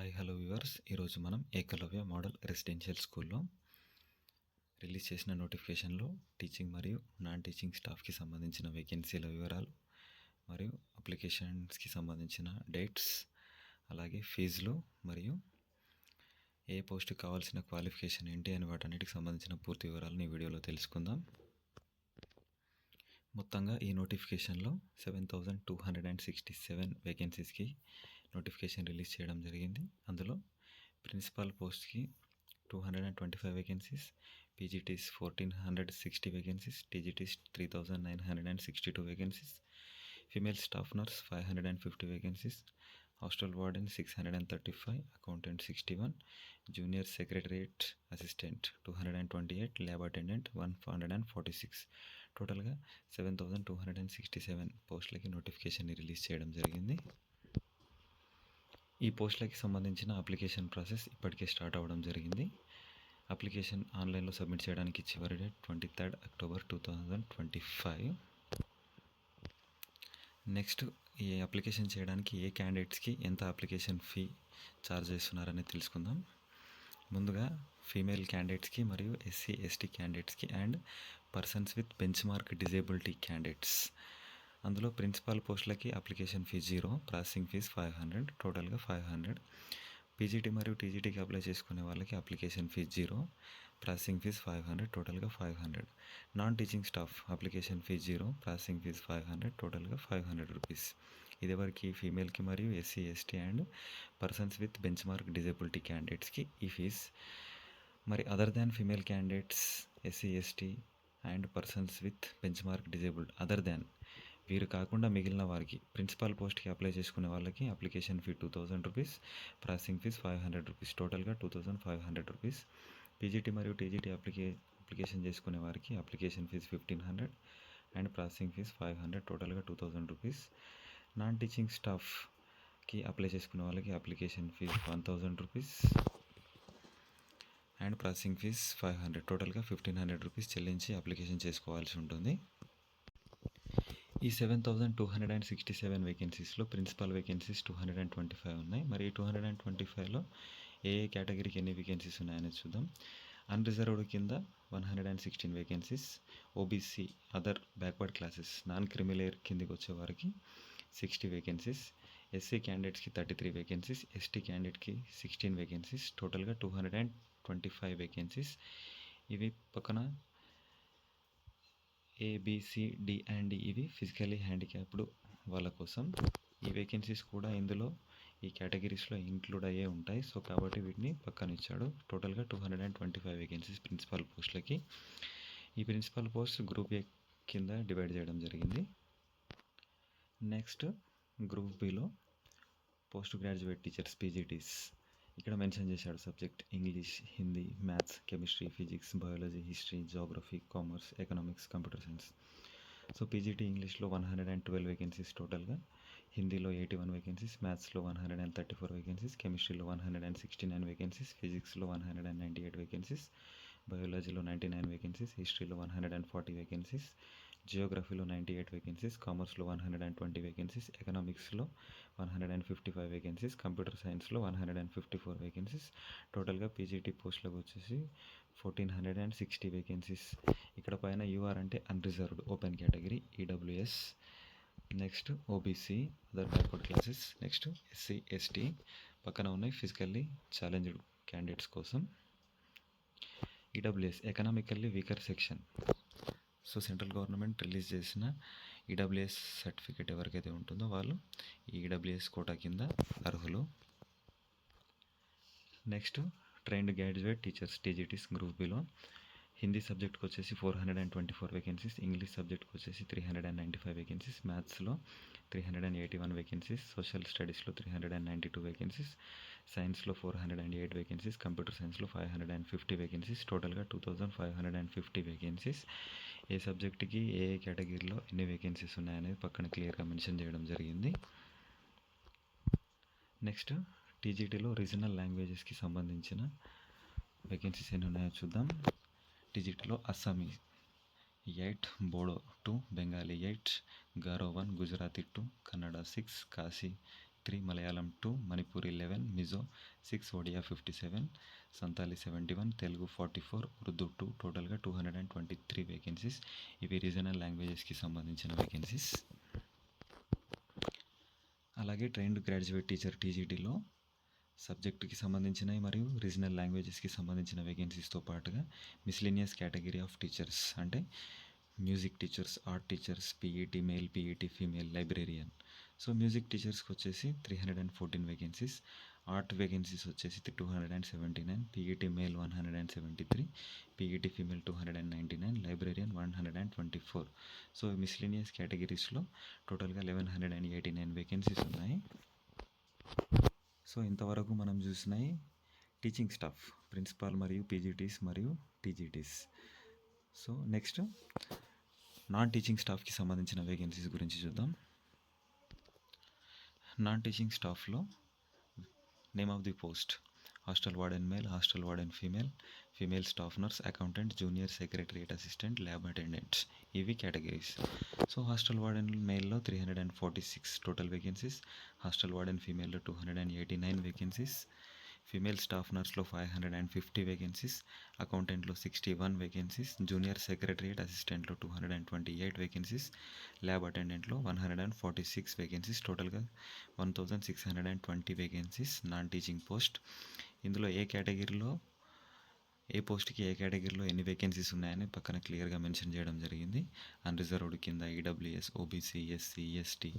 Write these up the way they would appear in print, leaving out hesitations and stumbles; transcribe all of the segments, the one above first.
Hi hello viewers, ఈరోజు మనం Eklavya model residential స్కూల్లో రిలీజ్ చేసిన నోటిఫికేషన్లో టీచింగ్ మరియు నాన్ టీచింగ్ స్టాఫ్కి సంబంధించిన వేకెన్సీల వివరాలు మరియు అప్లికేషన్స్కి సంబంధించిన డేట్స్, అలాగే ఫీజులు మరియు ఏ పోస్ట్కి కావాల్సిన క్వాలిఫికేషన్ ఏంటి అని వాటన్నిటికి సంబంధించిన పూర్తి వివరాలను ఈ వీడియోలో తెలుసుకుందాం. మొత్తంగా ఈ నోటిఫికేషన్లో 7,267 వేకెన్సీస్కి నోటిఫికేషన్ రిలీజ్ చేయడం జరిగింది. అందులో ప్రిన్సిపల్ పోస్ట్కి 225 vacancies, PGTs 1,460 vacancies, TGTs 3,962 vacancies, female staff nurse 550 vacancies, hostel warden 635, accountant 61, junior secretariat assistant 228, lab attendant 146. టోటల్గా 7,267 పోస్టులకి నోటిఫికేషన్ రిలీజ్ చేయడం జరిగింది. ఈ పోస్టులకి సంబంధించిన అప్లికేషన్ ప్రాసెస్ ఇప్పటికే స్టార్ట్ అవ్వడం జరిగింది. అప్లికేషన్ ఆన్లైన్లో సబ్మిట్ చేయడానికి చివరి డేట్ 23 అక్టోబర్ 2025. నెక్స్ట్, ఈ అప్లికేషన్ చేయడానికి ఏ క్యాండిడేట్స్కి ఎంత అప్లికేషన్ ఫీ ఛార్జ్ చేస్తున్నారని తెలుసుకుందాం. ముందుగా ఫీమేల్ క్యాండిడేట్స్కి మరియు ఎస్సీ ఎస్టీ క్యాండిడేట్స్కి and persons with bench mark disability candidates. అందులో ప్రిన్సిపాల్ పోస్టులకి అప్లికేషన్ ఫీ 0, ప్రాసెసింగ్ ఫీజ్ 500, టోటల్గా 500. పీజీటీ మరియు టీజీటీకి అప్లై చేసుకునే వాళ్ళకి అప్లికేషన్ ఫీజ్ 0, ప్రాసెసింగ్ ఫీజ్ 500, టోటల్గా 500. Non teaching staff application fees 0, processing fees 500, టోటల్గా 500 రూపీస్. ఇదివరకు ఫీమేల్కి మరియు SC ST and persons with bench mark disability క్యాండిడేట్స్కి ఈ ఫీజ్. మరి other than female candidates, SC ST and persons with bench mark disabled other than వీరు కాకుండా మిగిలిన వారికి ప్రిన్సిపాల్ పోస్ట్కి అప్లై చేసుకునే వాళ్ళకి application fee 2,000 rupees, processing fees 500 rupees, టోటల్గా 2,500 రూపీస్. పీజీటీ మరియు టీజీటీ అప్లికేషన్ చేసుకునే వారికి application fee 1,500 and processing fees 500, టోటల్గా 2,000 రూపీస్. నాన్ టీచింగ్ స్టాఫ్కి అప్లై చేసుకునే వాళ్ళకి application fee 1,000 rupees and processing fees 500, టోటల్గా 1,500 రూపీస్ చెల్లించి అప్లికేషన్ చేసుకోవాల్సి ఉంటుంది. ఈ 7,267 వేకెన్సీస్లో ప్రిన్సిపల్ వేకెన్సీస్ 225 ఉన్నాయి. మరి ఈ 225లో ఏ కేటగిరీకి ఎన్ని వేకెన్సీస్ ఉన్నాయని చూద్దాం. అన్రిజర్వ్డ్ కింద 116 vacancies, OBC other backward classes non creamy layer కిందికి వచ్చే వారికి 60 వేకెన్సీస్, ఎస్సీ క్యాండిడేట్స్కి 33 వేకెన్సీస్, ఎస్టీ క్యాండిడేట్కి 16 వేకెన్సీస్, టోటల్గా 225 వేకెన్సీస్. ఇవి పక్కన ఏబిసిడి అండ్ ఇవి ఫిజికలీ హ్యాండిక్యాప్డ్ వాళ్ళ కోసం. ఈ వేకెన్సీస్ కూడా ఇందులో ఈ కేటగిరీస్లో ఇంక్లూడ్ అయ్యే ఉంటాయి. సో కాబట్టి వీటిని పక్కన ఇచ్చాడు. టోటల్గా 225 వేకెన్సీస్ ప్రిన్సిపల్ పోస్టులకి. ఈ ప్రిన్సిపల్ పోస్ట్ గ్రూప్ ఏ కింద డివైడ్ చేయడం జరిగింది. Next, group below post graduate teachers PGTs. ఇక్కడ మెన్షన్ చేశాడు subject English, Hindi, maths, chemistry, physics, biology, history, geography, commerce, economics, computer science. So PGT ఇంగ్లీష్లో 112 వేకెన్సీస్ టోటల్గా, హిందీలో 81 వేకెన్సీస్, మ్యాథ్స్లో 134 వేకెన్సీస్, కెమిస్ట్రీలో 169 వేకెన్సీస్, ఫిజిక్స్లో 198 వేకెన్సీస్, బయాలజీలో 99 వేకెన్సీస్, హిస్టరీలో 140 వేకెన్సీస్, జియోగ్రఫీలో 98 వేకెన్సీస్, కామర్స్లో 120 వేకెన్సీస్, ఎకనామిక్స్లో 155 వేకెన్సీస్, కంప్యూటర్ సైన్స్లో 154 వేకెన్సీస్. టోటల్గా పీజీటీ పోస్టులకు వచ్చేసి 1,460 వేకెన్సీస్. ఇక్కడ పైన యూఆర్ అంటే unreserved open category, EWS. Next OBC other backward classes. Next SC ST పక్కన ఉన్నాయి ఫిజికల్లీ ఛాలెంజ్డ్ క్యాండిడేట్స్ కోసం. EWS economically weaker section. So central government release చేసిన ఈడబ్ల్యూఎస్ సర్టిఫికేట్ ఎవరికైతే ఉంటుందో వాళ్ళు ఈ ఈడబ్ల్యూఎస్ కోటా కింద అర్హులు. Next, trained graduate teachers TGTs group బిలో హిందీ సబ్జెక్ట్కి వచ్చేసి 424 వేకెన్సీస్, ఇంగ్లీష్ సబ్జెక్ట్కి వచ్చేసి 395 వేకెన్సీస్, మ్యాథ్స్లో 381 వేకెన్సీస్, సోషల్ స్టడీస్లో 392 వేకెన్సీస్, సైన్స్లో 408 వేకెన్సీస్, కంప్యూటర్ సైన్స్లో 550 వేకెన్సీస్, టోటల్గా 2,550 వేకెన్సీస్. ఏ సబ్జెక్ట్కి ఏ కేటగిరీలో ఎన్ని వేకెన్సీస్ ఉన్నాయనేది పక్కన క్లియర్గా మెన్షన్ చేయడం జరిగింది. నెక్స్ట్, టీజీటీలో రీజనల్ లాంగ్వేజెస్కి సంబంధించిన వేకెన్సీస్ ఎన్ని ఉన్నాయో చూద్దాం. టీజీటీలో అస్సామీ 8, బోడో 2, బెంగాలీ 8, గారో 1, Gujarati 2, Kannada 6, Kashi 93, Malayalam 2, Manipuri 11, Mizo 6, Odia 57, Santali 71, Telugu 44, Urdu 2, టోటల్గా 223 వేకెన్సీస్. ఇవి రీజనల్ లాంగ్వేజెస్కి సంబంధించిన వేకెన్సీస్. అలాగే ట్రైన్డ్ గ్రాడ్యుయేట్ టీచర్ టీజీటీలో సబ్జెక్టుకి సంబంధించినవి మరియు రీజనల్ లాంగ్వేజెస్కి సంబంధించిన వేకెన్సీస్తో పాటుగా మిస్లీనియస్ కేటగిరీ ఆఫ్ టీచర్స్ అంటే music teachers, art teachers, PET male, PET female, librarian. So music టీచర్స్కి వచ్చేసి 314 వేకెన్సీస్, ఆర్ట్ వేకెన్సీస్ వచ్చేసి 279, PET male 173, PET female 299, librarian 124. So miscellaneous కేటగిరీస్లో టోటల్గా 1189 వేకెన్సీస్ ఉన్నాయి. సో ఇంతవరకు మనం చూసినాయి టీచింగ్ స్టాఫ్, ప్రిన్సిపాల్ మరియు పీజీటీస్ మరియు TGTs. So next non teaching స్టాఫ్కి సంబంధించిన వేకెన్సీస్ గురించి చూద్దాం. నాన్ టీచింగ్ స్టాఫ్లో name of the post: hostel warden male, hostel warden female, female staff nurse, accountant, junior secretariat assistant, lab attendants. ఇవి categories. So hostel warden మేల్లో 346 total vacancies, hostel warden ఫీమేల్లో 289 vacancies, female staff నర్స్లో 550 vacancies, అకౌంటెంట్లో 61 vacancies, junior secretariat అసిస్టెంట్లో 228 vacancies, lab అటెండెంట్లో 146 vacancies. టోటల్గా 1620 vacancies non teaching post. ఇందులో ఏ కేటగిరీలో ఏ పోస్ట్కి ఏ కేటగిరీలో ఎన్ని వేకెన్సీస్ ఉన్నాయని పక్కన క్లియర్గా మెన్షన్ చేయడం జరిగింది. అన్రిజర్వ్డ్ కింద EWS, OBC, SC, ST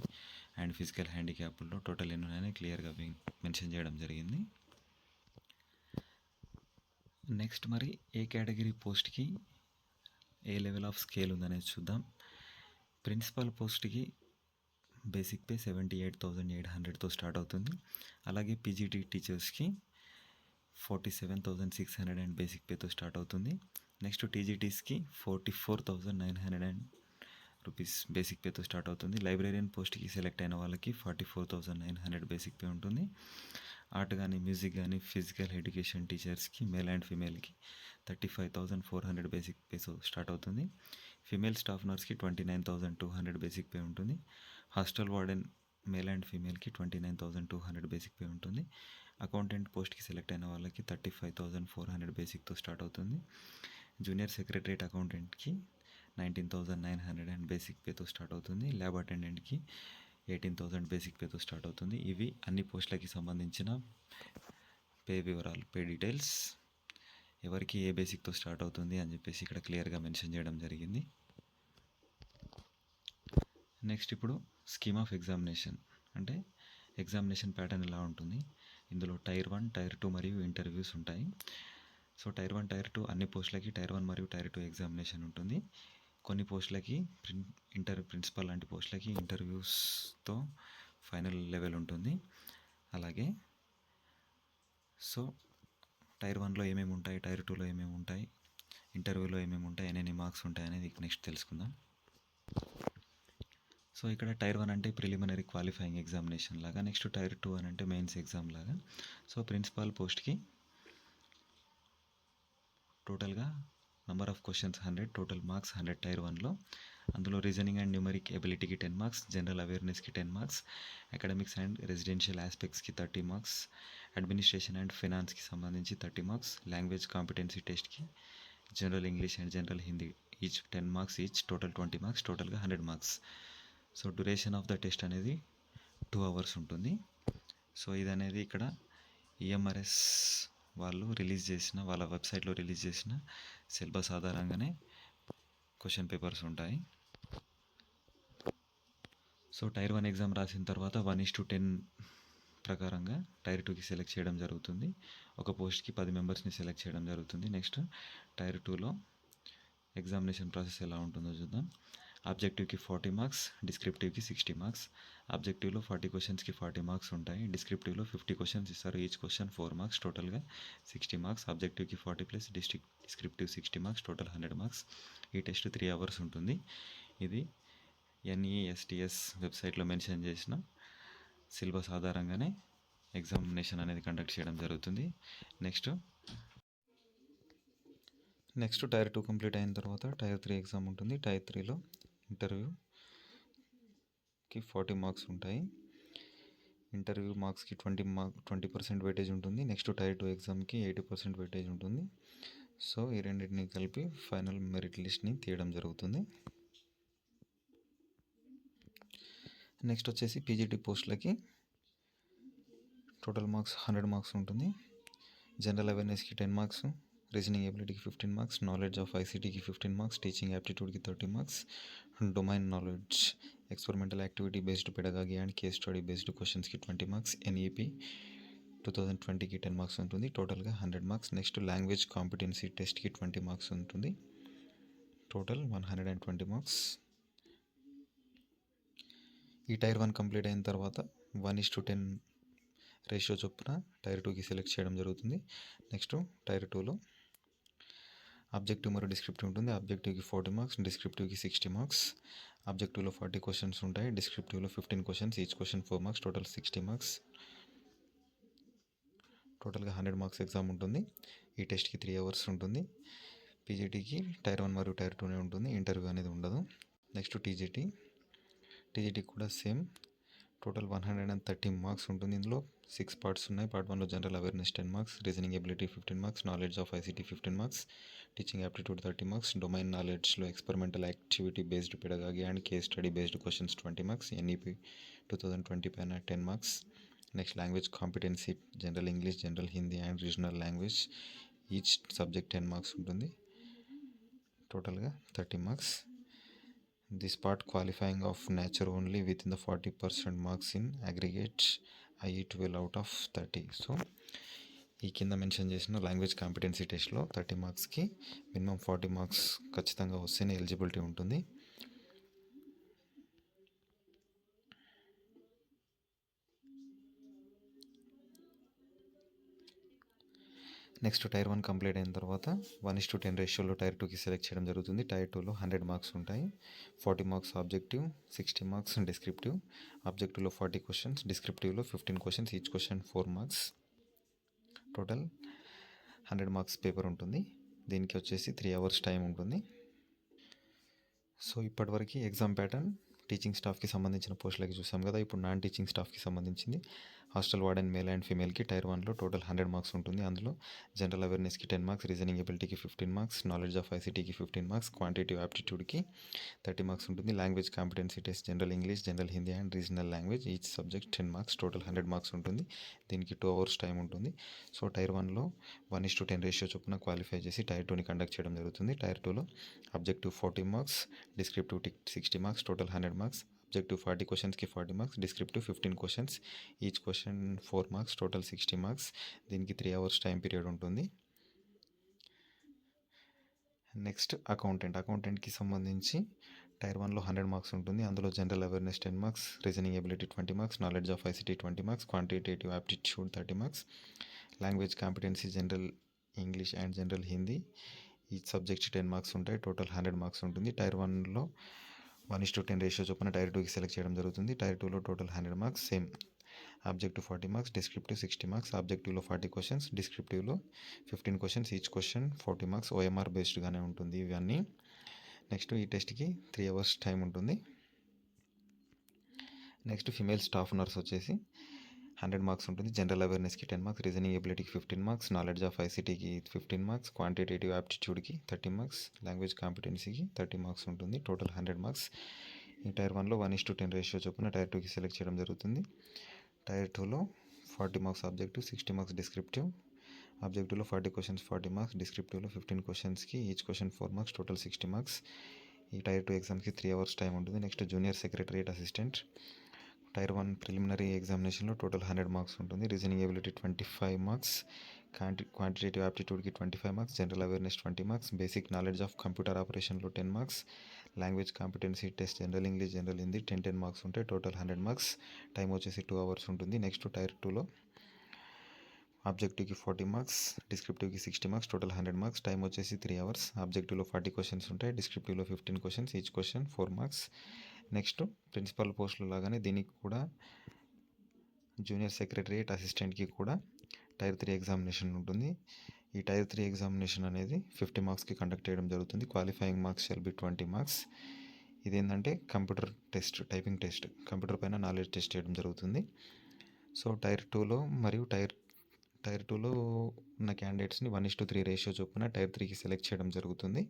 and physical హ్యాండిక్యాప్లో టోటల్ ఎన్ని ఉన్నాయని క్లియర్గా మెన్షన్ చేయడం జరిగింది. నెక్స్ట్ మరి ఏ కేటగిరీ పోస్ట్కి ఏ లెవెల్ ఆఫ్ స్కేల్ ఉందనేది చూద్దాం. ప్రిన్సిపల్ పోస్ట్కి బేసిక్ పే 78,800తో స్టార్ట్ అవుతుంది. అలాగే పీజీటీ టీచర్స్కి 47,600 అండ్ బేసిక్ పేతో స్టార్ట్ అవుతుంది. నెక్స్ట్ టీజీటీస్కి 44,900 రూపీస్ బేసిక్ పేతో స్టార్ట్ అవుతుంది. లైబ్రేరియన్ పోస్ట్కి సెలెక్ట్ అయిన వాళ్ళకి 44,900 బేసిక్ పే ఉంటుంది. ఆర్ట్ కానీ, మ్యూజిక్ కానీ, ఫిజికల్ ఎడ్యుకేషన్ టీచర్స్కి మేల్ అండ్ ఫీమేల్కి 35,400 బేసిక్ పేతో స్టార్ట్ అవుతుంది. ఫీమేల్ స్టాఫ్ నర్స్కి 29,200 బేసిక్ పే ఉంటుంది. హాస్టల్ వార్డెన్ మేల్ అండ్ ఫీమేల్కి 29,200 బేసిక్ పే ఉంటుంది. అకౌంటెంట్ పోస్ట్కి సెలెక్ట్ అయిన వాళ్ళకి 35,400 బేసిక్తో స్టార్ట్ అవుతుంది. జూనియర్ సెక్రటరియట్ అకౌంటెంట్కి 19,900 అండ్ బేసిక్ పేతో స్టార్ట్ అవుతుంది. ల్యాబ్ అటెండెంట్కి 18,000 బేసిక్ పేతో స్టార్ట్ అవుతుంది. ఇవి అన్ని పోస్టులకి సంబంధించిన పే వివరాలు, పే డీటెయిల్స్, ఎవరికి ఏ బేసిక్తో స్టార్ట్ అవుతుంది అని చెప్పేసి ఇక్కడ క్లియర్గా మెన్షన్ చేయడం జరిగింది. నెక్స్ట్ ఇప్పుడు స్కీమ్ ఆఫ్ ఎగ్జామినేషన్ అంటే ఎగ్జామినేషన్ ప్యాటర్న్ ఎలా ఉంటుంది. ఇందులో టైర్ 1, టైర్ 2 మరియు ఇంటర్వ్యూస్ ఉంటాయి. సో టైర్ 1, టైర్ 2 అన్ని పోస్టులకి టైర్ 1 మరియు టైర్ 2 ఎగ్జామినేషన్ ఉంటుంది. కొన్ని పోస్టులకి ప్రిన్సిపల్ లాంటి పోస్టులకి ఇంటర్వ్యూస్తో ఫైనల్ లెవెల్ ఉంటుంది. అలాగే సో టైర్ 1లో ఏమేమి ఉంటాయి, టైర్ 2లో ఏమేమి ఉంటాయి, ఇంటర్వ్యూలో ఏమేమి ఉంటాయి, ఎన్ని మార్క్స్ ఉంటాయి అనేది నెక్స్ట్ తెలుసుకుందాం. సో ఇక్కడ టైర్ 1 అంటే ప్రిలిమినరీ క్వాలిఫైయింగ్ ఎగ్జామినేషన్ లాగా, నెక్స్ట్ టైర్ 2 అని అంటే మెయిన్స్ ఎగ్జామ్ లాగా. సో ప్రిన్సిపాల్ పోస్ట్కి టోటల్గా number of questions 100, total marks 100 tier 1లో. అందులో రీజనింగ్ అండ్ న్యూమరిక్ ఎబిలిటీకి 10 మార్క్స్, జనరల్ అవేర్నెస్కి 10 మార్క్స్, అకాడమిక్స్ అండ్ రెసిడెన్షియల్ ఆస్పెక్ట్స్కి 30 మార్క్స్, అడ్మినిస్ట్రేషన్ అండ్ ఫైనాన్స్కి సంబంధించి 30 మార్క్స్, లాంగ్వేజ్ కాంపిటెన్సీ టెస్ట్కి general English and general Hindi each 10 marks each, total 20 marks, టోటల్గా 100 marks. So duration of the test అనేది 2 hours ఉంటుంది. So ఇది అనేది ఇక్కడ ఈఎంఆర్ఎస్ వాళ్ళు వాళ్ళ వెబ్సైట్లో రిలీజ్ చేసిన సిలబస్ ఆధారంగానే క్వశ్చన్ పేపర్స్ ఉంటాయి. సో టైర్ 1 ఎగ్జామ్ రాసిన తర్వాత 1:10 ప్రకారంగా టైర్ 2కి సెలెక్ట్ చేయడం జరుగుతుంది. ఒక పోస్ట్కి 10 మెంబర్స్ని సెలెక్ట్ చేయడం జరుగుతుంది. నెక్స్ట్ టైర్ 2లో ఎగ్జామినేషన్ ప్రాసెస్ ఎలా ఉంటుందో చూద్దాం. ఆబ్జెక్టివ్కి 40 మార్క్స్, డిస్క్రిప్టివ్కి 60 మార్క్స్. ఆబ్జెక్టివ్లో 40 క్వశ్చన్స్కి 40 మార్క్స్ ఉంటాయి. డిస్క్రిప్టివ్లో 50 క్వశ్చన్స్ ఇస్తారు, ఈచ్ క్వశ్చన్ 4 మార్క్స్, టోటల్గా 60 మార్క్స్. ఆబ్జెక్టివ్కి 40 plus descriptive 60 marks, total 100 marks. ఈ టెస్ట్ 3 hours ఉంటుంది. ఇది ఎన్ఈఎస్టిఎస్ వెబ్సైట్లో మెన్షన్ చేసిన సిలబస్ ఆధారంగానే ఎగ్జామినేషన్ అనేది కండక్ట్ చేయడం జరుగుతుంది. నెక్స్ట్ టైర్ 2 కంప్లీట్ అయిన తర్వాత టైర్ 3 ఎగ్జామ్ ఉంటుంది. టైర్ 3లో ఇంటర్వ్యూకి 40 మార్క్స్ ఉంటాయి. ఇంటర్వ్యూ మార్క్స్కి 20% వెయిటేజ్ ఉంటుంది. నెక్స్ట్ టైర్ 2 ఎగ్జామ్కి 80% వెయిటేజ్ ఉంటుంది. సో ఈ రెండింటిని కలిపి ఫైనల్ మెరిట్ లిస్ట్ని తీయడం జరుగుతుంది. నెక్స్ట్ వచ్చేసి పీజీటీ పోస్టులకి టోటల్ మార్క్స్ 100 మార్క్స్ ఉంటుంది. జనరల్ అవేర్నెస్కి 10 మార్క్స్, రీజనింగ్ ఎబిలిటీకి 15 మార్క్స్, నాలెడ్జ్ ఆఫ్ ఐసీటీకి 15 మార్క్స్, టీచింగ్ యాప్టిట్యూడ్కి 30 marks, domain knowledge, experimental activity based pedagogy and case study based క్వశ్చన్స్కి 20 మార్క్స్, ఎన్ఈపీ 2020కి 10 మార్క్స్ ఉంటుంది. టోటల్గా 100 మార్క్స్. నెక్స్ట్ లాంగ్వేజ్ కాంపిటెన్సీ టెస్ట్కి 20 మార్క్స్ ఉంటుంది. Total 120 marks. ఈ టైర్ 1 కంప్లీట్ అయిన తర్వాత 1:10 రేషియో చొప్పున టైర్ 2కి సెలెక్ట్ చేయడం జరుగుతుంది. నెక్స్ట్ టైర్ 2లో ఆబ్జెక్టివ్ మరియు డిస్క్రిప్టివ్ ఉంటుంది. ఆబ్జెక్టివ్కి 40 మార్క్స్, డిస్క్రిప్టివ్కి 60 మార్క్స్. ఆబ్జెక్టివ్లో 40 క్వశ్చన్స్ ఉంటాయి, డిస్క్రిప్టివ్లో 15 questions, each question 4 marks, total 60 marks. టోటల్గా 100 మార్క్స్ ఎగ్జామ్ ఉంటుంది. ఈ టెస్ట్కి 3 అవర్స్ ఉంటుంది. పీజీటీకి టైర్ 1 మరియు టైర్ 2నే ఉంటుంది, ఇంటర్వ్యూ అనేది ఉండదు. నెక్స్ట్ టీజీటీ కూడా సేమ్. టోటల్ 130 మార్క్స్ ఉంటుంది. ఇందులో 6 పార్ట్స్ ఉన్నాయి. పార్ట్ 1లో general awareness 10 marks, reasoning ability 15 marks, knowledge of ICT 15 marks, teaching aptitude 30 marks, domain నాలెడ్జ్లో experimental activity based pedagogy and case study based questions 20 marks, NEP 2020 పైన 10 marks. Next language competency general English, general Hindi and regional language, each subject 10 marks ఉంటుంది. టోటల్గా 30 marks. This part qualifying of nature only within the 40% marks in aggregate, i.e. 12 out of 30. So ఈ కింద mention చేసిన language competency టెస్ట్లో 30 మార్క్స్కి minimum 40 marks ఖచ్చితంగా వస్తేనే eligibility ఉంటుంది. నెక్స్ట్ టైర్ 1 కంప్లీట్ అయిన తర్వాత 1:10 రేషియోలో టైర్ 2కి సెలెక్ట్ చేయడం జరుగుతుంది. టైర్ 2లో 100 మార్క్స్ ఉంటాయి. 40 మార్క్స్ ఆబ్జెక్టివ్, 60 మార్క్స్ డిస్క్రిప్టివ్. ఆబ్జెక్టివ్లో 40 క్వశ్చన్స్, డిస్క్రిప్టివ్లో 15 questions, each question 4 marks. Total 100 marks paper ఉంటుంది. దీనికి వచ్చేసి 3 అవర్స్ టైం ఉంటుంది. సో ఇప్పటివరకు ఎగ్జామ్ ప్యాటర్న్ టీచింగ్ స్టాఫ్కి సంబంధించిన పోస్టులకి చూసాం కదా. ఇప్పుడు నాన్ టీచింగ్ స్టాఫ్కి సంబంధించింది. హాస్టల్ వార్డెన్ మేల్ అండ్ ఫీమేల్కి టైర్ 1లో టోటల్ 100 మార్క్స్ ఉంటుంది. అందులో జనరల్ అవేర్నెస్కి 10 మార్క్స్, రీజనింగ్ ఎబిలిటీకి 15 మార్క్స్, నాలెడ్జ్ ఆఫ్ ఐసీటీకి 15 మార్క్స్, క్వాంటిటివ్ యాప్టిట్యూడ్కి 30 మార్క్స్ ఉంటుంది. Language competency test general English, general Hindi and regional language, each subject 10 marks, total 100 marks ఉంటుంది. దీనికి 2 అవర్స్ టైం ఉంటుంది. సో టైర్ 1లో 1:10 రేషియో చొప్పున క్వాలిఫై చేసి టైర్ 2ని కండక్ట్ చేయడం జరుగుతుంది. టైర్ 2లో objective 40 marks, descriptive 60 marks, total 100 marks. Objective 40 క్వశ్చన్స్కి 40 marks, descriptive 15 questions, each question 4 marks, total 60 marks. దీనికి 3 అవర్స్ టైం పీరియడ్ ఉంటుంది. నెక్స్ట్ అకౌంటెంట్కి సంబంధించి టైర్ 1లో 100 మార్క్స్ ఉంటుంది. అందులో general awareness 10 marks, reasoning ability 20 marks, knowledge of ICT 20 marks, quantitative aptitude 30 marks, language competency general English and general Hindi, each subject 10 marks ఉంటాయి. Total 100 marks ఉంటుంది. Tier 1లో 1:10 ratio చొప్పున tier 2కి select చేయడం జరుగుతుంది. టైర్ 2లో total 100 marks same. Objective 40 marks, descriptive 60 marks. ఆబ్జెక్టివ్లో 40 questions, డిస్క్రిప్టివ్లో 15 questions, each question 40 marks. OMR బేస్డ్గానే ఉంటుంది ఇవన్నీ. నెక్స్ట్ ఈ టెస్ట్కి 3 అవర్స్ టైం ఉంటుంది. నెక్స్ట్ ఫిమేల్ స్టాఫ్ నర్స్ వచ్చేసి 100 మార్క్స్ ఉంటుంది. జనరల్ అవేర్నెస్కి 10 మార్క్స్, రీజనింగ్ ఎబిలిటీకి 15 మార్క్స్, నాలెడ్జ్ ఆఫ్ ఐసీటీకి 15 మార్క్స్, క్వాంటిటేటివ్ యాప్టిట్యూడ్కి 30 మార్క్స్, లాంగ్వేజ్ కాంపిటెన్సీకి 30 మార్క్స్ ఉంటుంది. Total 100 marks. ఈ టైర్ 1లో 1:10 రేషియో చొప్పున టైర్ 2కి సెలెక్ట్ చేయడం జరుగుతుంది. టైర్ 2లో 40 మార్క్స్ ఆబ్జెక్టివ్, 60 మార్క్స్ డిస్క్రిప్టివ్. ఆబ్జెక్టివ్లో 40 క్వశ్చన్స్ 40 మార్క్స్, డిస్క్రిప్టివ్లో 15 క్వశ్చన్స్కి each question 4 marks, total 60 marks. ఈ టైర్ 2 ఎగ్జామ్కి 3 అవర్స్ టైం ఉంటుంది. Next junior secretariat assistant tier 1 preliminary ఎగ్జామినేషన్లో టోటల్ 100 మార్క్స్ ఉంటుంది. Reasoning ability 25 marks, quantitative యాప్టిట్యూడ్కి 25 marks, general awareness 20 marks, basic knowledge of computer ఆపరేషన్లో 10 marks, language competency test general English, general Hindi 10 marks ఉంటాయి. Total 100 marks. Time వచ్చేసి 2 hours ఉంటుంది. Next tier 2లో ఆబ్జెక్టివ్కి 40 marks, డిస్క్రిప్టివ్కి 60 marks, total 100 marks. Time వచ్చేసి 3 hours. ఆబ్జెక్టివ్లో 40 questions ఉంటాయి, డిస్క్రిప్టివ్లో 15 questions, each question 4 marks. Next principal పోస్టులు లాగానే దీనికి కూడా జూనియర్ సెక్రటరియట్ అసిస్టెంట్కి కూడా టైర్ 3 ఎగ్జామినేషన్ ఉంటుంది. ఈ టైర్ 3 ఎగ్జామినేషన్ అనేది 50 మార్క్స్కి కండక్ట్ చేయడం జరుగుతుంది. Qualifying marks shall be 20 marks. ఇదేంటంటే computer test, typing test, computer పైన నాలెడ్జ్ టెస్ట్ చేయడం జరుగుతుంది. సో టైర్ 2లో మరియు టైర్ 2లో ఉన్న క్యాండిడేట్స్ని 1:3 రేషియో చొప్పున టైర్ 3కి సెలెక్ట్ చేయడం జరుగుతుంది.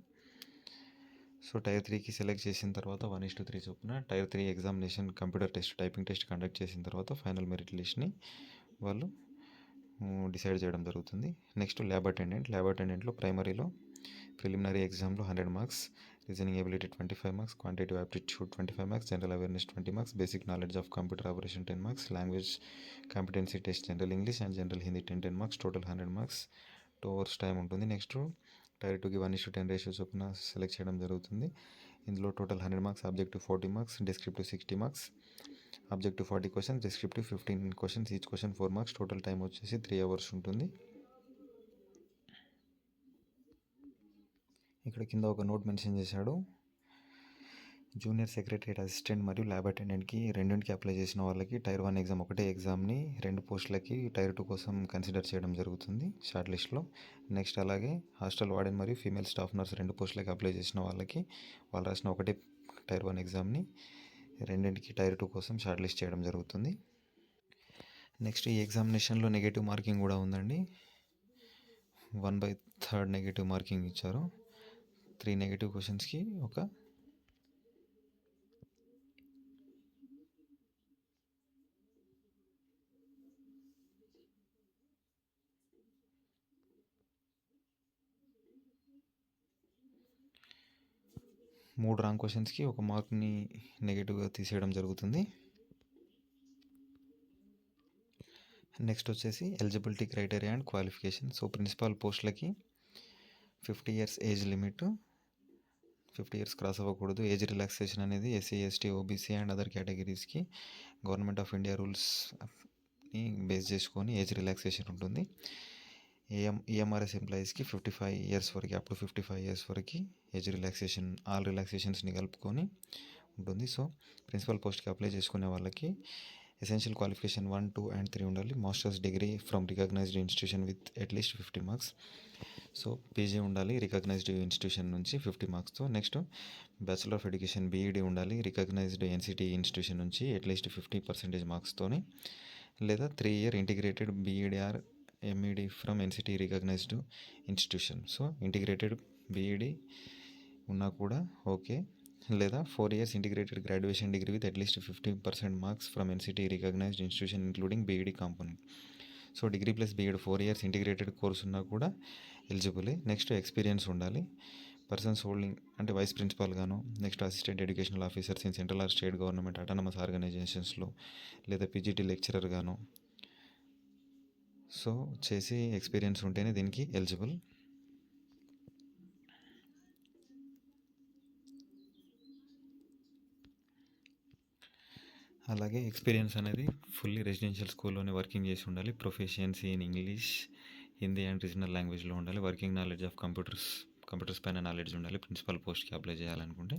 సో టైర్ 3కి సెలెక్ట్ చేసిన తర్వాత 1:3 చొప్పున tier 3 examination computer test typing test conduct చేసిన తర్వాత ఫైనల్ మెరిట్ లిస్ట్ని వాళ్ళు డిసైడ్ చేయడం జరుగుతుంది. నెక్స్ట్ ల్యాబ్ అటెండెంట్లో ప్రైమరీలో ప్రిలిమినరీ ఎగ్జామ్లో 100 marks, reasoning ability 25 marks, quantitative aptitude 25 marks, general awareness 20 marks, basic knowledge of computer operation 10 marks, language competency test general English and general Hindi 10 marks, total 100 marks. 2 hours time ఉంటుంది. Next tier 2కి 1:10 ratio చొప్పున select చేయడం జరుగుతుంది. ఇందులో total 100 marks, objective 40 marks, descriptive 60 marks, objective 40 questions, descriptive 15 questions, each question 4 marks. Total time వచ్చేసి 3 hours ఉంటుంది. ఇక్కడ కింద ఒక నోట్ మెన్షన్ చేశాడు. జూనియర్ సెక్రటరియట్ అసిస్టెంట్ మరియు ల్యాబ్ అటెండెంట్కి రెండింటికి అప్లై చేసిన వాళ్ళకి టైర్ 1 ఎగ్జామ్ ఒకటే ఎగ్జామ్ని 2 పోస్టులకి టైర్ 2 కోసం కన్సిడర్ చేయడం జరుగుతుంది షార్ట్ లిస్ట్లో. నెక్స్ట్ అలాగే హాస్టల్ వార్డెన్ మరియు ఫీమేల్ స్టాఫ్ నర్స్ 2 పోస్టులకి అప్లై చేసిన వాళ్ళకి వాళ్ళు రాసిన ఒకటే టైర్ 1 ఎగ్జామ్ని రెండింటికి టైర్ 2 కోసం షార్ట్ లిస్ట్ చేయడం జరుగుతుంది. నెక్స్ట్ ఈ ఎగ్జామినేషన్లో నెగిటివ్ మార్కింగ్ కూడా ఉందండి. 1/3 నెగిటివ్ మార్కింగ్ ఇచ్చారు. 3 నెగిటివ్ క్వశ్చన్స్కి ఒక 3 రాంగ్ క్వశ్చన్స్కి ఒక మార్క్ని నెగిటివ్గా తీసేయడం జరుగుతుంది. నెక్స్ట్ వచ్చేసి eligibility criteria and qualification. So principal పోస్టులకి 50 years age limit, 50 years cross అవ్వకూడదు. ఏజ్ రిలాక్సేషన్ అనేది SC, ST, OBC and other కేటగిరీస్కి గవర్నమెంట్ ఆఫ్ ఇండియా రూల్స్ని బేస్ చేసుకొని ఏజ్ రిలాక్సేషన్ ఉంటుంది. ఈఎంఆర్ఎస్ ఎంప్లాయీస్కి 55 years వరకు, అప్ టు 55 years వరకు ఏజ్ రిలాక్సేషన్ ఆల్ రిలాక్సేషన్స్ని కలుపుకొని ఉంటుంది. సో ప్రిన్సిపల్ పోస్ట్కి అప్లై చేసుకునే వాళ్ళకి ఎసెన్షియల్ క్వాలిఫికేషన్ 1, 2 and 3 ఉండాలి. Masters degree from recognised institution with at least 50 marks. So PG ఉండాలి రికగ్నైజ్డ్ ఇన్స్టిట్యూషన్ నుంచి 50 మార్క్స్తో. Next bachelor of education BEd ఉండాలి రికగ్నైజ్డ్ ఎన్సిటీ ఇన్స్టిట్యూషన్ నుంచి అట్లీస్ట్ 50% మార్క్స్తోని, లేదా 3 year integrated BEd or MEd from NCT recognised institution. So integrated BEd ఉన్నా కూడా okay, లేదా 4 years integrated graduation degree with at least 50% marks from NCT recognised institution including BEd component. So degree plus BEd 4 years integrated course ఉన్నా కూడా ఎలిజిబులే. Next experience ఉండాలి. Persons holding అంటే vice principal గాను, next assistant educational officers in central or state government autonomous ఆర్గనైజేషన్స్లో, లేదా PGT lecturer గాను so చేసి ఎక్స్పీరియన్స్ ఉంటేనే దీనికి ఎలిజిబుల్. అలాగే ఎక్స్పీరియన్స్ అనేది ఫుల్లీ రెసిడెన్షియల్ స్కూల్లోనే వర్కింగ్ చేసి ఉండాలి. Proficiency in English, Hindi and regional లాంగ్వేజ్లో ఉండాలి. వర్కింగ్ నాలెడ్జ్ ఆఫ్ కంప్యూటర్స్ పైన నాలెడ్జ్ ఉండాలి ప్రిన్సిపల్ పోస్ట్కి అప్లై చేయాలనుకుంటే.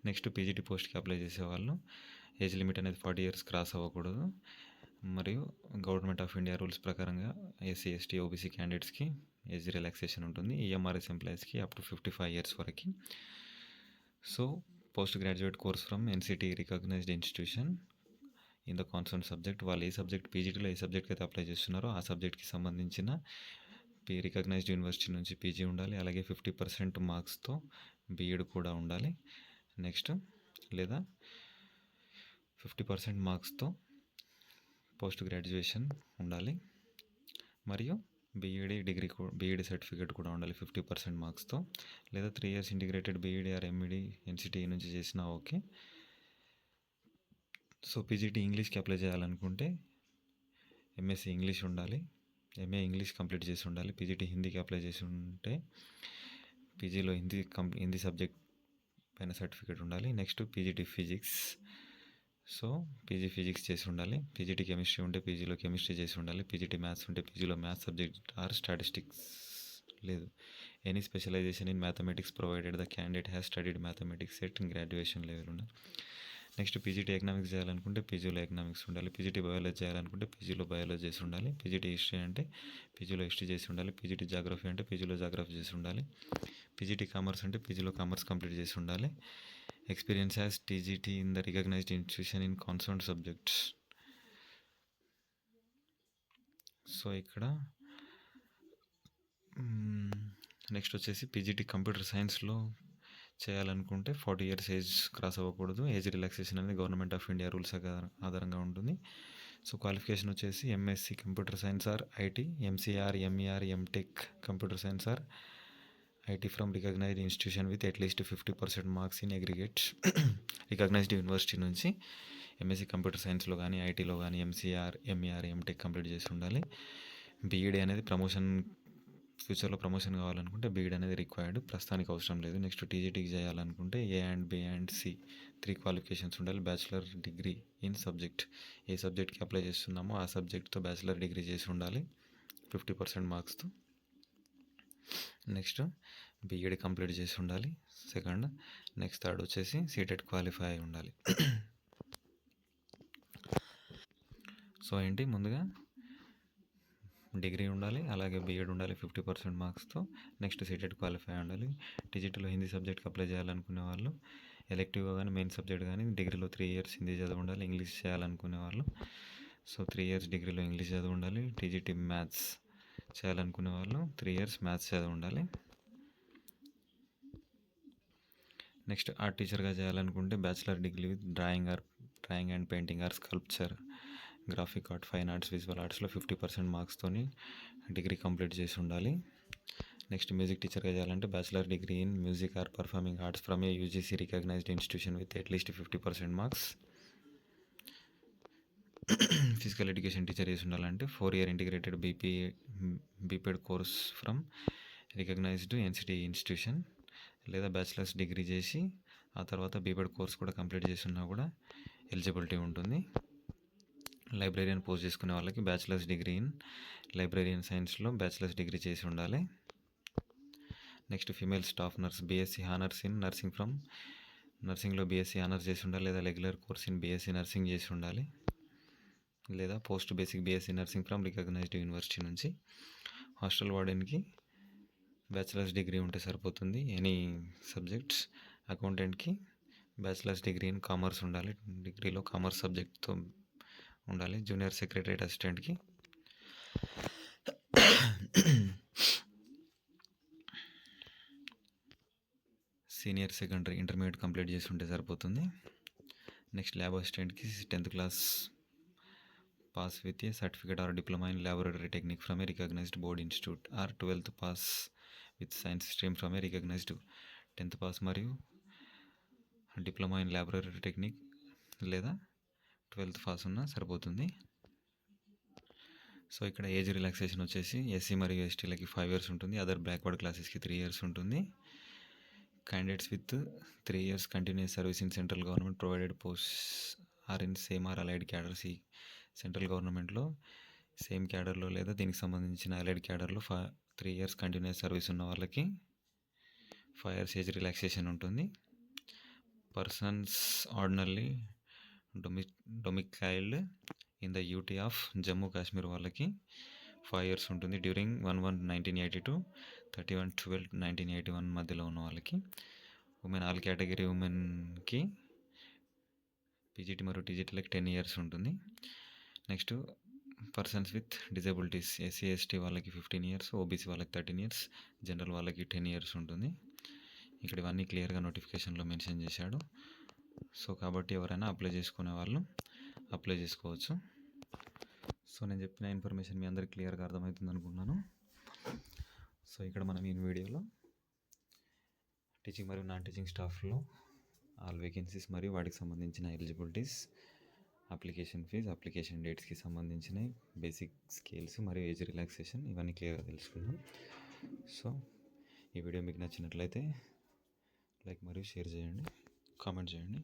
నెక్స్ట్ పీజీటీ పోస్ట్కి అప్లై చేసేవాళ్ళు ఏజ్ లిమిట్ అనేది 40 years క్రాస్ అవ్వకూడదు. మరియు గవర్నమెంట్ ఆఫ్ ఇండియా రూల్స్ ప్రకారంగా ఎస్సీ, ఎస్టీ, ఓబీసీ క్యాండిడేట్స్కి ఏజ్ రిలాక్సేషన్ ఉంటుంది. ఈఎంఆర్ఎస్ ఎంప్లాయీస్కి అప్ టు 55 years వరకు. So post graduate course from NCT recognised institution in the concern subject. వాళ్ళు ఏ సబ్జెక్ట్ పీజీటీలో ఏ సబ్జెక్ట్కి అయితే అప్లై చేస్తున్నారో ఆ సబ్జెక్ట్కి సంబంధించిన రికగ్నైజ్డ్ యూనివర్సిటీ నుంచి పీజీ ఉండాలి. అలాగే 50% మార్క్స్తో బీఎడ్ కూడా ఉండాలి. నెక్స్ట్ లేదా 50% మార్క్స్తో పోస్ట్ గ్రాడ్యుయేషన్ ఉండాలి. మరియు బీఈడీ సర్టిఫికేట్ కూడా ఉండాలి 50% మార్క్స్తో, లేదా 3 years integrated BEd or MEd NCT నుంచి చేసినా ఓకే. సో పీజీటీ ఇంగ్లీష్కి అప్లై చేయాలనుకుంటే ఎంఎస్సీ ఇంగ్లీష్ ఉండాలి, ఎంఏ ఇంగ్లీష్ కంప్లీట్ చేసి ఉండాలి. పీజీటీ హిందీకి అప్లై చేసి ఉంటే పీజీలో హిందీ సబ్జెక్ట్ పైన సర్టిఫికేట్ ఉండాలి. Next PGT physics, so PG physics చేసి ఉండాలి. పీజీటీ కెమిస్ట్రీ ఉంటే పీజీలో కెమిస్ట్రీ చేసి ఉండాలి. పీజీటీ మ్యాథ్స్ ఉంటే పీజీలో మ్యాథ్స్ సబ్జెక్ట్ ఆర్ స్టాటిస్టిక్స్ లేదు. Any specialisation in mathematics provided the candidate has studied mathematics at graduation level ఉండాలి. నెక్స్ట్ పీజీటీ ఎకనామిక్స్ చేయాలనుకుంటే పీజీలో ఎకనామిక్స్ ఉండాలి. పీజీటీ బయాలజీ చేయాలనుకుంటే పీజీలో బయాలజీ చేసి ఉండాలి. పీజీటీ హిస్టరీ అంటే పీజీలో హిస్టరీ చేసి ఉండాలి. పీజీటీ జాగ్రఫీ అంటే పీజీలో జాగ్రఫీ చేసి ఉండాలి. పీజీటీ కామర్స్ అంటే పీజీలో కామర్స్ కంప్లీట్ చేసి ఉండాలి. Experience as TGT in the recognised institution in concern subjects. So ఇక్కడ నెక్స్ట్ వచ్చేసి పీజీటీ కంప్యూటర్ సైన్స్లో చేయాలనుకుంటే 40 ఇయర్స్ ఏజ్ క్రాస్ అవ్వకూడదు. ఏజ్ రిలాక్సేషన్ అనేది గవర్నమెంట్ ఆఫ్ ఇండియా రూల్స్ ఆధారంగా ఉంటుంది. సో క్వాలిఫికేషన్ వచ్చేసి MSc computer science or IT, MCR, MER, MTech computer science or IT from recognised institution with at least 50% marks in aggregate. Recognised university నుంచి MSc computer సైన్స్లో కానీ ఐటీలో కానీ MCR, MER, MTech complete చేసి ఉండాలి. బీఈడీ అనేది ఫ్యూచర్లో ప్రమోషన్ కావాలనుకుంటే బీఈడీ అనేది రిక్వైర్డ్, ప్రస్తుతానికి అవసరం లేదు. నెక్స్ట్ టీజీటీకి చేయాలనుకుంటే A and B and C 3 qualifications ఉండాలి. బ్యాచిలర్ డిగ్రీ ఇన్ సబ్జెక్ట్, ఏ సబ్జెక్ట్కి అప్లై చేస్తున్నామో ఆ సబ్జెక్ట్తో బ్యాచిలర్ డిగ్రీ చేసి ఉండాలి 50% మార్క్స్తో. నెక్స్ట్ బీఈడీ కంప్లీట్ చేసి ఉండాలి సెకండ్. నెక్స్ట్ థర్డ్ వచ్చేసి సీటెట్ క్వాలిఫై అయి ఉండాలి. సో ఏంటి, ముందుగా డిగ్రీ ఉండాలి, అలాగే బీఎడ్ ఉండాలి 50% మార్క్స్తో. నెక్స్ట్ సీటెట్ క్వాలిఫై ఉండాలి. డిజిటల్లో హిందీ సబ్జెక్ట్కి అప్లై చేయాలనుకునే వాళ్ళు ఎలెక్టివ్గా కానీ మెయిన్ సబ్జెక్ట్ కానీ డిగ్రీలో 3 ఇయర్స్ హిందీ చదివి ఉండాలి. ఇంగ్లీష్ చేయాలనుకునే వాళ్ళు 3 ఇయర్స్ డిగ్రీలో ఇంగ్లీష్ చదివి ఉండాలి. టీజీటీ మ్యాథ్స్ చేయాలనుకునే వాళ్ళు 3 ఇయర్స్ మ్యాథ్స్ చదివి ఉండాలి. నెక్స్ట్ ఆర్ట్ టీచర్గా చేయాలనుకుంటే bachelor degree with drawing and painting or sculpture, graphic art, fine arts, visual ఆర్ట్స్లో 50% మార్క్స్తోని డిగ్రీ కంప్లీట్ చేసి ఉండాలి. నెక్స్ట్ మ్యూజిక్ టీచర్గా చేయాలంటే bachelor degree in music or performing arts from a UGC recognised institution with at least 50% marks. Physical education teacher చేసి ఉండాలంటే 4 year integrated BPEd course from recognised NCT institution, లేదా bachelors degree చేసి ఆ తర్వాత బీపీఎడ్ కోర్స్ కూడా complete చేసి ఉన్నా కూడా ఎలిజిబిలిటీ ఉంటుంది. లైబ్రేరియన్ పోస్ట్ చేసుకునే వాళ్ళకి బ్యాచిలర్స్ డిగ్రీ ఇన్ లైబ్రేరియన్ సైన్స్లో బ్యాచిలర్స్ డిగ్రీ చేసి ఉండాలి. Next female staff nurse BSc honours in nursing from నర్సింగ్లో బీఎస్సీ హానర్స్ చేసి ఉండాలి, లేదా regular course in BSc nursing చేసి ఉండాలి, లేదా post basic BSc nursing from recognised university నుంచి. హాస్టల్ వార్డెన్కి బ్యాచిలర్స్ డిగ్రీ ఉంటే సరిపోతుంది ఎనీ సబ్జెక్ట్స్. అకౌంటెంట్కి బ్యాచిలర్స్ డిగ్రీ ఇన్ కామర్స్ ఉండాలి, డిగ్రీలో కామర్స్ సబ్జెక్ట్తో ఉండాలి. జూనియర్ సెక్రటరీ అసిస్టెంట్కి సీనియర్ సెకండరీ ఇంటర్మీడియట్ కంప్లీట్ చేసి ఉంటే సరిపోతుంది. నెక్స్ట్ ల్యాబ్ అసిస్టెంట్కి 10th class pass with a certificate or diploma in laboratory technique from a recognised board institute or 12th pass with science stream from a recognised 10th pass మరియు diploma in laboratory technique లేదా 12th pass ఉన్నా సరిపోతుంది. So ఇక్కడ age relaxation వచ్చేసి SC మరియు ఎస్టీలకి 5 years ఉంటుంది, other backward క్లాసెస్కి 3 ఇయర్స్ ఉంటుంది. Candidates with 3 years continuous service in central government provided post or in same or allied cadres. ఈ సెంట్రల్ గవర్నమెంట్లో సేమ్ క్యాడర్లో లేదా దీనికి సంబంధించిన అలైడ్ క్యాడర్లో 3 ఇయర్స్ కంటిన్యూస్ సర్వీస్ ఉన్న వాళ్ళకి 5 ఇయర్స్ ఏజ్ రిలాక్సేషన్ ఉంటుంది. Persons ordinarily domiciled in the UT of Jammu Kashmir వాళ్ళకి 5 ఇయర్స్ ఉంటుంది. డ్యూరింగ్ 1/1/1980 to 31/12/1981 మధ్యలో ఉన్న వాళ్ళకి. ఉమెన్ ఆల్ కేటగిరీ ఉమెన్కి పీజీటీ మరియు టీజీటీలకి 10 ఇయర్స్ ఉంటుంది. Next persons with disabilities SC ST వాళ్ళకి 15 ఇయర్స్, ఓబీసీ వాళ్ళకి 13 ఇయర్స్, జనరల్ వాళ్ళకి 10 ఇయర్స్ ఉంటుంది. ఇక్కడ ఇవన్నీ క్లియర్గా నోటిఫికేషన్లో మెన్షన్ చేశాడు. సో కాబట్టి ఎవరైనా అప్లై చేసుకునే వాళ్ళు అప్లై చేసుకోవచ్చు. సో నేను చెప్పిన ఇన్ఫర్మేషన్ మీ అందరికి క్లియర్గా అర్థమవుతుంది అనుకుంటున్నాను. సో ఇక్కడ మనం ఈ వీడియోలో టీచింగ్ మరియు నాన్ టీచింగ్ స్టాఫ్లో ఆల్ వేకెన్సీస్ మరియు వాటికి సంబంధించిన ఎలిజిబిలిటీస్, అప్లికేషన్ ఫీజ్, అప్లికేషన్ డేట్స్కి సంబంధించిన బేసిక్ స్కేల్స్ మరియు ఏజ్ రిలాక్సేషన్ ఇవన్నీ క్లియర్గా తెలుసుకుందాం. సో ఈ వీడియో మీకు నచ్చినట్లయితే లైక్ మరియు షేర్ చేయండి, కామెంట్ చేయండి.